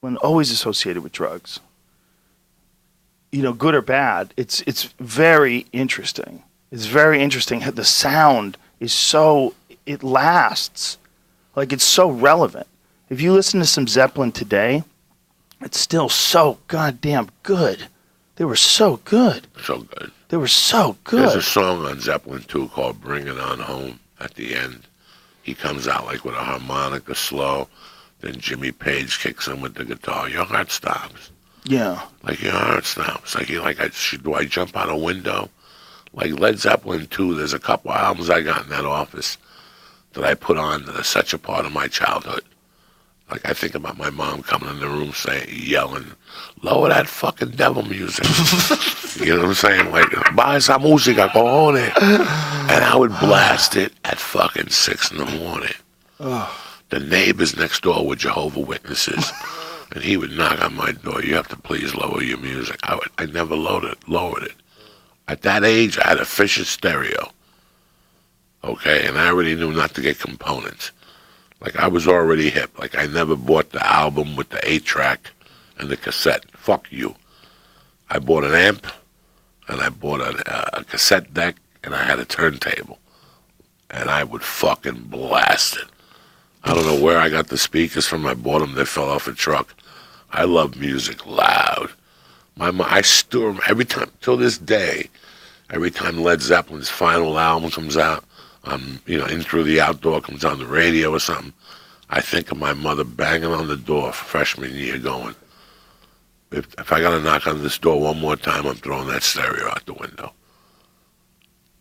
when always associated with drugs. You know, good or bad, it's very interesting. It's very interesting. The sound is so, it lasts. Like, it's so relevant. If you listen to some Zeppelin today, it's still so goddamn good. They were so good. So good. They were so good. There's a song on Zeppelin 2 called Bring It On Home at the end. He comes out like with a harmonica slow. Then Jimmy Page kicks in with the guitar. Your heart stops. Yeah. Like your heart stops. Like you're like, do I jump out a window? Like Led Zeppelin 2, there's a couple albums I got in that office that I put on that are such a part of my childhood. Like I think about my mom coming in the room yelling, lower that fucking devil music. You know what I'm saying? Like, buy some música, cojones. And I would blast it at fucking 6 in the morning. The neighbors next door were Jehovah's Witnesses. And he would knock on my door. You have to please lower your music. I never lowered it. At that age, I had a Fisher stereo. Okay, and I already knew not to get components. Like, I was already hip. Like, I never bought the album with the 8-track and the cassette. Fuck you. I bought an amp, and I bought a cassette deck, and I had a turntable. And I would fucking blast it. I don't know where I got the speakers from. I bought them. They fell off a truck. I love music loud. I still, every time, till this day, every time Led Zeppelin's final album comes out, In Through the Outdoor comes on the radio or something, I think of my mother banging on the door freshman year going, if I got to knock on this door one more time, I'm throwing that stereo out the window.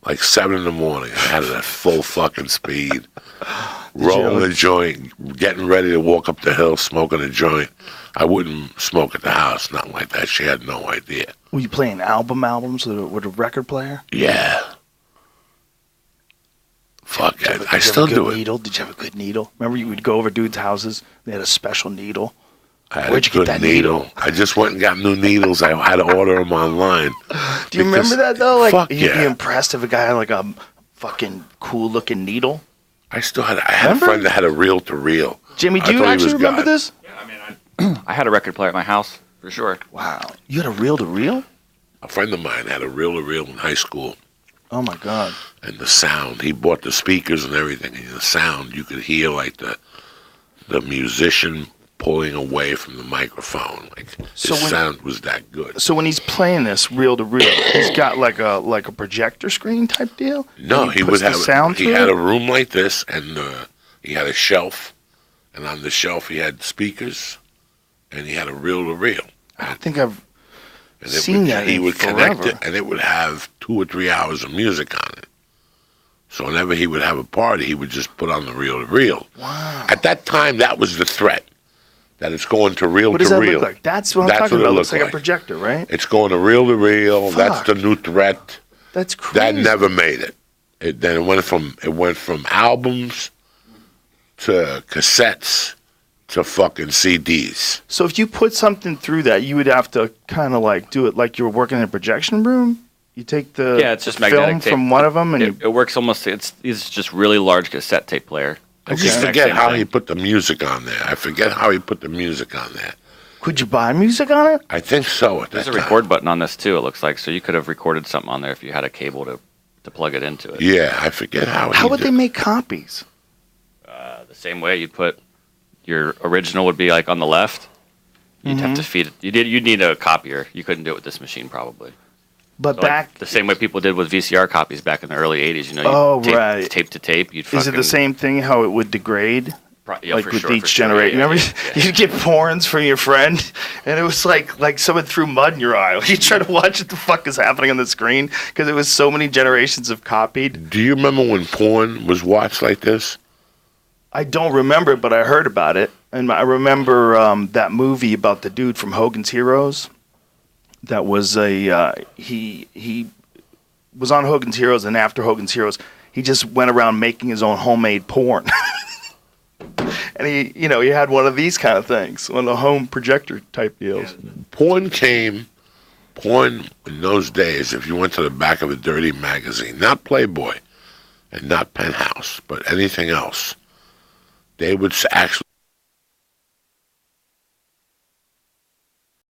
Like 7 in the morning, I had it at full fucking speed, rolling a joint, getting ready to walk up the hill, smoking a joint. I wouldn't smoke at the house, nothing like that. She had no idea. Were you playing albums with a record player? Yeah. Fuck it. I still do it. Needle? Did you have a good needle? Remember you would go over dudes' houses, they had a special needle? Where'd you get that needle? I just went and got new needles. I had to order them online. Do you remember that, though? Like, fuck you'd be yeah. impressed if a guy had like a fucking cool-looking needle? I had a friend that had a reel-to-reel. Jimmy, do you actually remember this? Yeah, I mean, I had a record player at my house, for sure. Wow. You had a reel-to-reel? A friend of mine had a reel-to-reel in high school. Oh, my God. And the sound, he bought the speakers and everything, and the sound, you could hear like the musician pulling away from the microphone. Like, sound was that good. So when he's playing this reel-to-reel, he's got like a projector screen type deal? No, he would have he had a room like this, and he had a shelf, and on the shelf he had speakers, and he had a reel-to-reel. I think I've seen that. He would connect it, and it would have 2 or 3 hours of music on it. So whenever he would have a party, he would just put on the reel-to-reel. Wow. At that time, that was the threat, that it's going to reel-to-reel. What does that look like? That's what I'm talking about. It looks like a projector, right? It's going to reel-to-reel. That's the new threat. That's crazy. That never made it. Then it went from albums to cassettes to fucking CDs. So if you put something through that, you would have to kind of like do it like you were working in a projection room? You take the it's just film tape. from one of them, and it works almost. It's just really large cassette tape player. I just forget how he put the music on there. Could you buy music on it? I think so. There's a record button on this too. It looks like, so you could have recorded something on there if you had a cable to plug it into it. Yeah, I forget how. How would they make copies? The same way you'd put your original would be like on the left. You'd have to feed it. You'd need a copier. You couldn't do it with this machine probably. But So back the same way people did with VCR copies back in the early '80s, you know, tape to tape. Is it the same thing? How it would degrade? Yeah, like for with sure, each for sure. generation. Yeah, Remember, you'd get porns from your friend, and it was like someone threw mud in your eye. You try to watch what the fuck is happening on the screen because it was so many generations of copied. Do you remember when porn was watched like this? I don't remember, but I heard about it, and I remember that movie about the dude from Hogan's Heroes. That was he was on Hogan's Heroes, and after Hogan's Heroes, he just went around making his own homemade porn. And he had one of these kind of things, one of the home projector type deals. Porn in those days, if you went to the back of a dirty magazine, not Playboy and not Penthouse, but anything else, they would actually